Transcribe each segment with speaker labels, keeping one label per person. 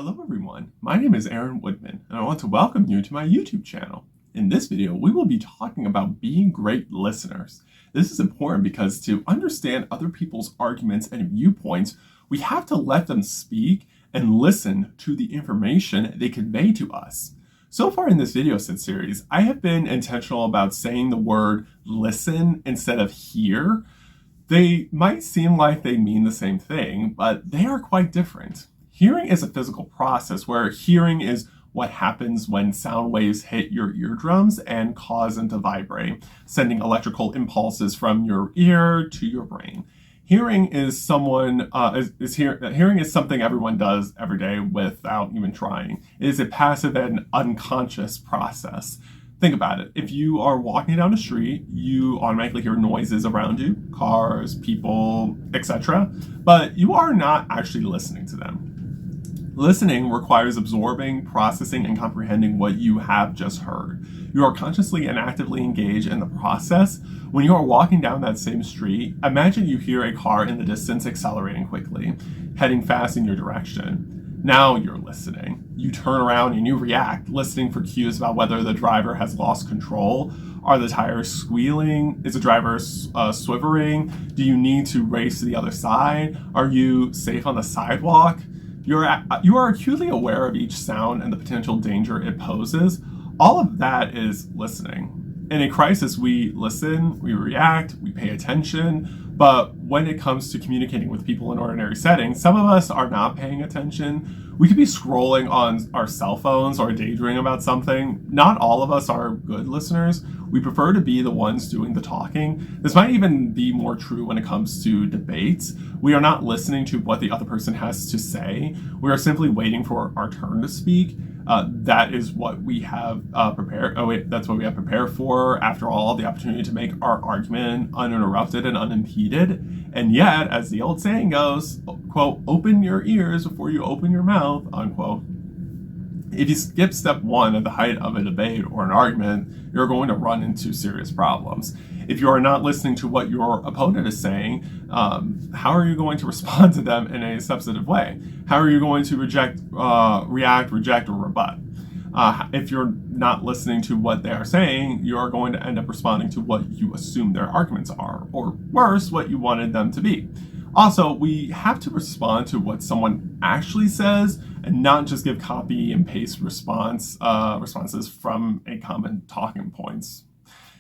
Speaker 1: Hello everyone, my name is Woodman, and I want to welcome you to my YouTube channel. In this video, we will be talking about being great listeners. This is important because to understand other people's arguments and viewpoints, we have to let them speak and listen to the information they convey to us. So far in this video series, I have been intentional about saying the word listen instead of hear. They might seem like they mean the same thing, but they are quite different. Hearing is a physical process where hearing is what happens when sound waves hit your eardrums and cause them to vibrate, sending electrical impulses from your ear to your brain. Hearing is something everyone does every day without even trying. It is a passive and unconscious process. Think about it. If you are walking down the street, you automatically hear noises around you, cars, people, etc., but you are not actually listening to them. Listening requires absorbing, processing, and comprehending what you have just heard. You are consciously and actively engaged in the process. When you are walking down that same street, imagine you hear a car in the distance accelerating quickly, heading fast in your direction. Now you're listening. You turn around and you react, listening for cues about whether the driver has lost control. Are the tires squealing? Is the driver swivering? Do you need to race to the other side? Are you safe on the sidewalk? You are acutely aware of each sound and the potential danger it poses. All of that is listening. In a crisis, we listen, we react, we pay attention, but when it comes to communicating with people in ordinary settings, some of us are not paying attention. We could be scrolling on our cell phones or daydreaming about something. Not all of us are good listeners. We prefer to be the ones doing the talking. This might even be more true when it comes to debates. We are not listening to what the other person has to say. We are simply waiting for our turn to speak. That is what we have prepared. That's what we have prepared for. After all, the opportunity to make our argument uninterrupted and unimpeded. And yet, as the old saying goes, quote, open your ears before you open your mouth, unquote. If you skip step one at the height of a debate or an argument, you're going to run into serious problems. If you are not listening to what your opponent is saying, how are you going to respond to them in a substantive way? How are you going to react, reject, or rebut? If you're not listening to what they are saying, you are going to end up responding to what you assume their arguments are, or worse, what you wanted them to be. Also, we have to respond to what someone actually says and not just give copy and paste responses from a common talking points.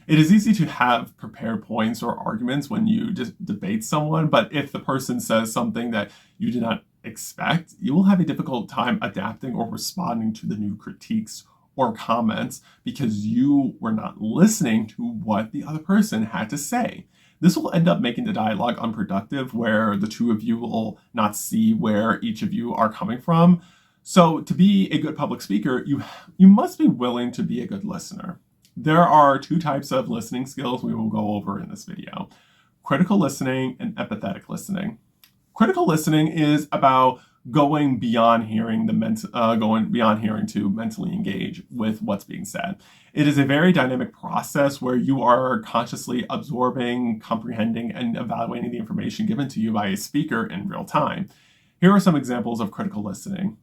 Speaker 1: It is easy to have prepared points or arguments when you debate someone, but if the person says something that you did not expect, you will have a difficult time adapting or responding to the new critiques or comments because you were not listening to what the other person had to say. This will end up making the dialogue unproductive, where the two of you will not see where each of you are coming from. So to be a good public speaker, you must be willing to be a good listener. There are two types of listening skills we will go over in this video: critical listening and empathetic listening. Critical listening is about going beyond hearing to mentally engage with what's being said. It is a very dynamic process where you are consciously absorbing, comprehending, and evaluating the information given to you by a speaker in real time. Here are some examples of critical listening.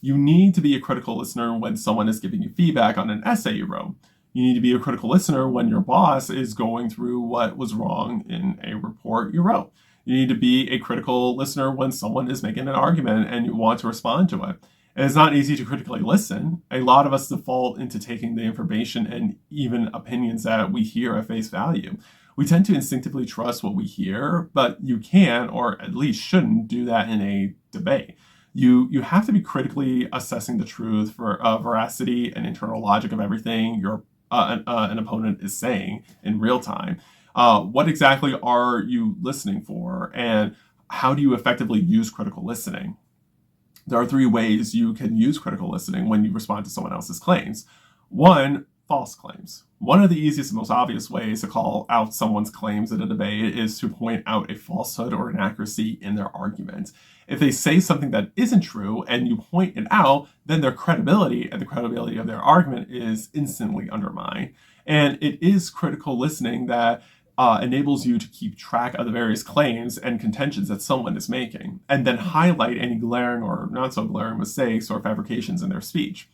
Speaker 1: You need to be a critical listener when someone is giving you feedback on an essay you wrote. You need to be a critical listener when your boss is going through what was wrong in a report you wrote. You need to be a critical listener when someone is making an argument and you want to respond to it. And it's not easy to critically listen. A lot of us default into taking the information and even opinions that we hear at face value. We tend to instinctively trust what we hear, but you can, or at least shouldn't, do that in a debate. You have to be critically assessing the truth, for veracity and internal logic of everything an opponent is saying in real time. What exactly are you listening for, and how do you effectively use critical listening? There are three ways you can use critical listening when you respond to someone else's claims. One, false claims. One of the easiest and most obvious ways to call out someone's claims in a debate is to point out a falsehood or inaccuracy in their argument. If they say something that isn't true and you point it out, then their credibility and the credibility of their argument is instantly undermined. And it is critical listening that enables you to keep track of the various claims and contentions that someone is making, and then highlight any glaring or not so glaring mistakes or fabrications in their speech.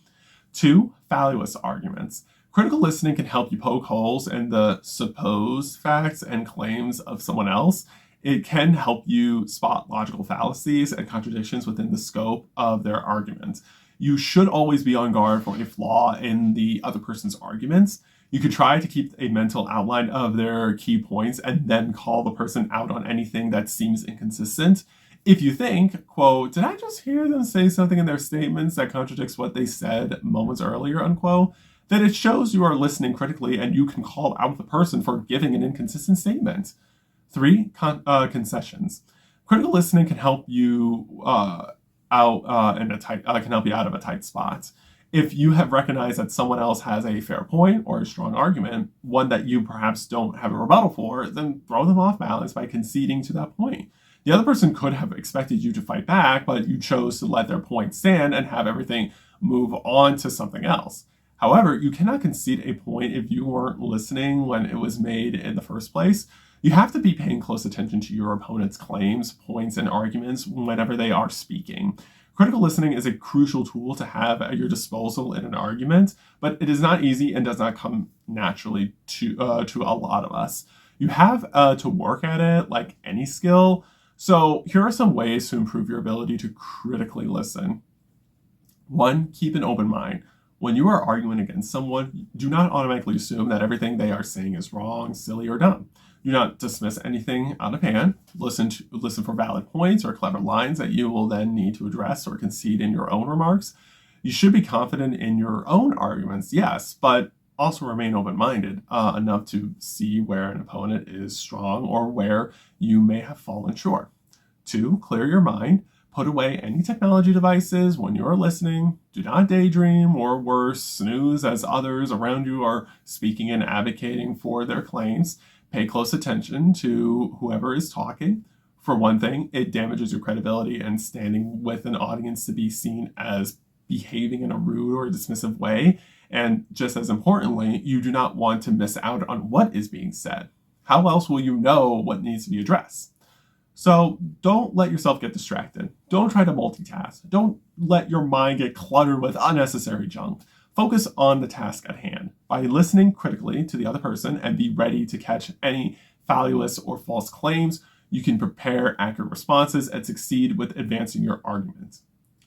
Speaker 1: 2, valueless arguments. Critical listening can help you poke holes in the supposed facts and claims of someone else. It can help you spot logical fallacies and contradictions within the scope of their argument. You should always be on guard for a flaw in the other person's arguments. You could try to keep a mental outline of their key points and then call the person out on anything that seems inconsistent. If you think, quote, did I just hear them say something in their statements that contradicts what they said moments earlier, unquote, then it shows you are listening critically and you can call out the person for giving an inconsistent statement. 3, concessions. Critical listening can help you can help you out of a tight spot. If you have recognized that someone else has a fair point or a strong argument, one that you perhaps don't have a rebuttal for, then throw them off balance by conceding to that point. The other person could have expected you to fight back, but you chose to let their point stand and have everything move on to something else. However, you cannot concede a point if you weren't listening when it was made in the first place. You have to be paying close attention to your opponent's claims, points, and arguments whenever they are speaking. Critical listening is a crucial tool to have at your disposal in an argument, but it is not easy and does not come naturally to a lot of us. You have to work at it like any skill. So here are some ways to improve your ability to critically listen. 1, keep an open mind. When you are arguing against someone, do not automatically assume that everything they are saying is wrong, silly, or dumb. Do not dismiss anything out of hand. Listen for valid points or clever lines that you will then need to address or concede in your own remarks. You should be confident in your own arguments, yes, but also remain open-minded enough to see where an opponent is strong or where you may have fallen short. 2, clear your mind. Put away any technology devices when you are listening. Do not daydream or worse, snooze as others around you are speaking and advocating for their claims. Pay close attention to whoever is talking. For one thing, it damages your credibility and standing with an audience to be seen as behaving in a rude or dismissive way. And just as importantly, you do not want to miss out on what is being said. How else will you know what needs to be addressed? So don't let yourself get distracted. Don't try to multitask. Don't let your mind get cluttered with unnecessary junk. Focus on the task at hand. By listening critically to the other person and be ready to catch any valueless or false claims, you can prepare accurate responses and succeed with advancing your argument.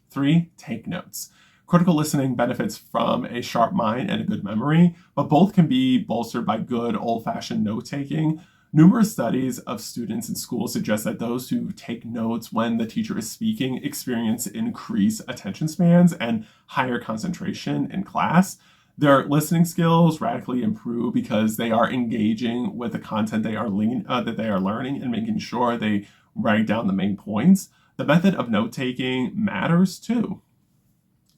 Speaker 1: 3, take notes. Critical listening benefits from a sharp mind and a good memory, but both can be bolstered by good old-fashioned note-taking. Numerous studies of students in school suggest that those who take notes when the teacher is speaking experience increased attention spans and higher concentration in class. Their listening skills radically improve because they are engaging with the content that they are learning and making sure they write down the main points. The method of note-taking matters too.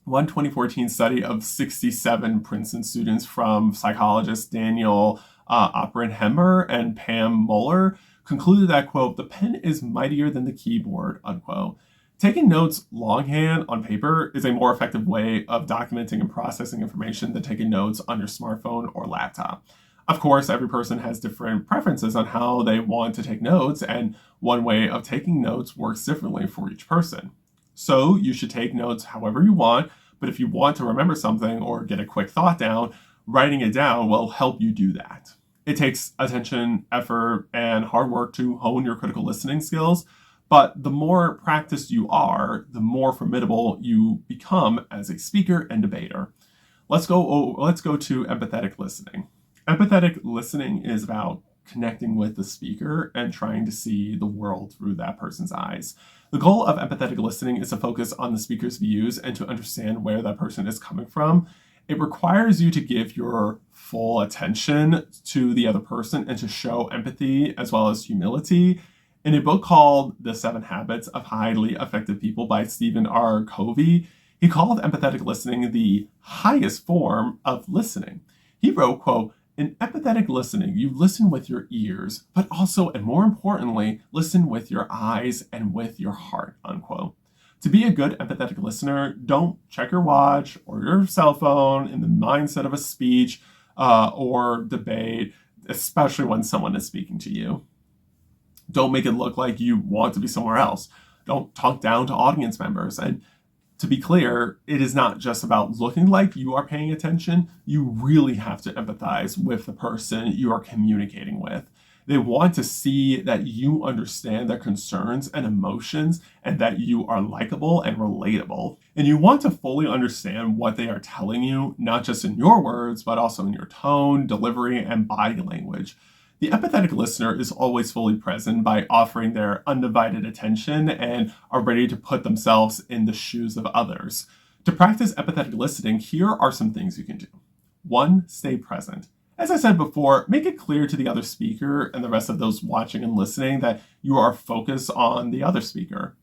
Speaker 1: One 2014 study of 67 Princeton students from psychologists Daniel Oppenheimer and Pam Muller concluded that, quote, the pen is mightier than the keyboard, unquote. Taking notes longhand on paper is a more effective way of documenting and processing information than taking notes on your smartphone or laptop. Of course, every person has different preferences on how they want to take notes, and one way of taking notes works differently for each person. So you should take notes however you want, but if you want to remember something or get a quick thought down, writing it down will help you do that. It takes attention, effort, and hard work to hone your critical listening skills, but the more practiced you are, the more formidable you become as a speaker and debater. Let's go to empathetic listening. Empathetic listening is about connecting with the speaker and trying to see the world through that person's eyes. The goal of empathetic listening is to focus on the speaker's views and to understand where that person is coming from. It requires you to give your full attention to the other person and to show empathy as well as humility. In a book called The 7 Habits of Highly Effective People by Stephen R. Covey, he called empathetic listening the highest form of listening. He wrote, quote, in empathetic listening, you listen with your ears, but also, and more importantly, listen with your eyes and with your heart, unquote. To be a good empathetic listener, don't check your watch or your cell phone in the mindset of a speech or debate. especially when someone is speaking to you. Don't make it look like you want to be somewhere else. Don't talk down to audience members. And to be clear, it is not just about looking like you are paying attention. You really have to empathize with the person you are communicating with. They want to see that you understand their concerns and emotions and that you are likable and relatable. And you want to fully understand what they are telling you, not just in your words, but also in your tone, delivery, and body language. The empathetic listener is always fully present by offering their undivided attention and are ready to put themselves in the shoes of others. To practice empathetic listening, here are some things you can do. 1. Stay present. As I said before, make it clear to the other speaker and the rest of those watching and listening that you are focused on the other speaker.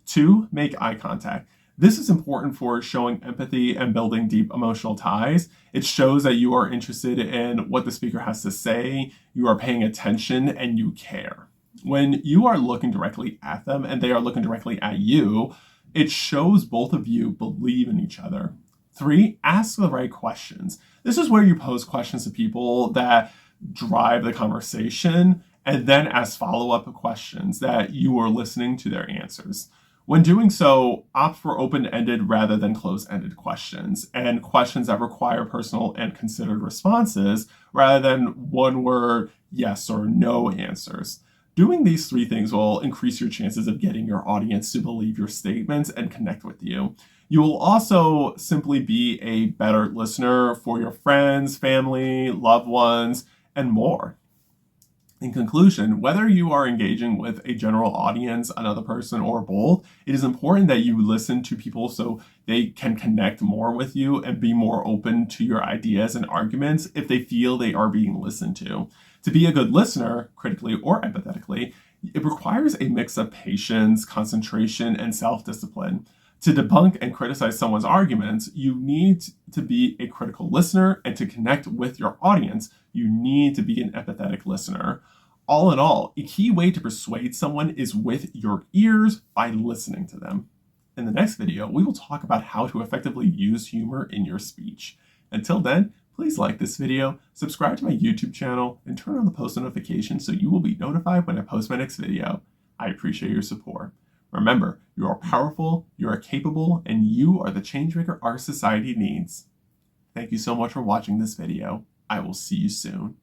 Speaker 1: 2. Make eye contact. This is important for showing empathy and building deep emotional ties. It shows that you are interested in what the speaker has to say, you are paying attention, and you care. When you are looking directly at them and they are looking directly at you, it shows both of you believe in each other. 3, ask the right questions. This is where you pose questions to people that drive the conversation and then ask follow-up questions that you are listening to their answers. When doing so, opt for open-ended rather than closed-ended questions and questions that require personal and considered responses rather than one-word yes or no answers. Doing these 3 things will increase your chances of getting your audience to believe your statements and connect with you. You will also simply be a better listener for your friends, family, loved ones, and more. In conclusion, whether you are engaging with a general audience, another person, or both, it is important that you listen to people so they can connect more with you and be more open to your ideas and arguments if they feel they are being listened to. To be a good listener, critically or empathetically, it requires a mix of patience, concentration, and self-discipline. To debunk and criticize someone's arguments, you need to be a critical listener, and to connect with your audience, you need to be an empathetic listener. All in all, a key way to persuade someone is with your ears by listening to them. In the next video, we will talk about how to effectively use humor in your speech. Until then, please like this video, subscribe to my YouTube channel, and turn on the post notifications so you will be notified when I post my next video. I appreciate your support. Remember, you are powerful, you are capable, and you are the changemaker our society needs. Thank you so much for watching this video. I will see you soon.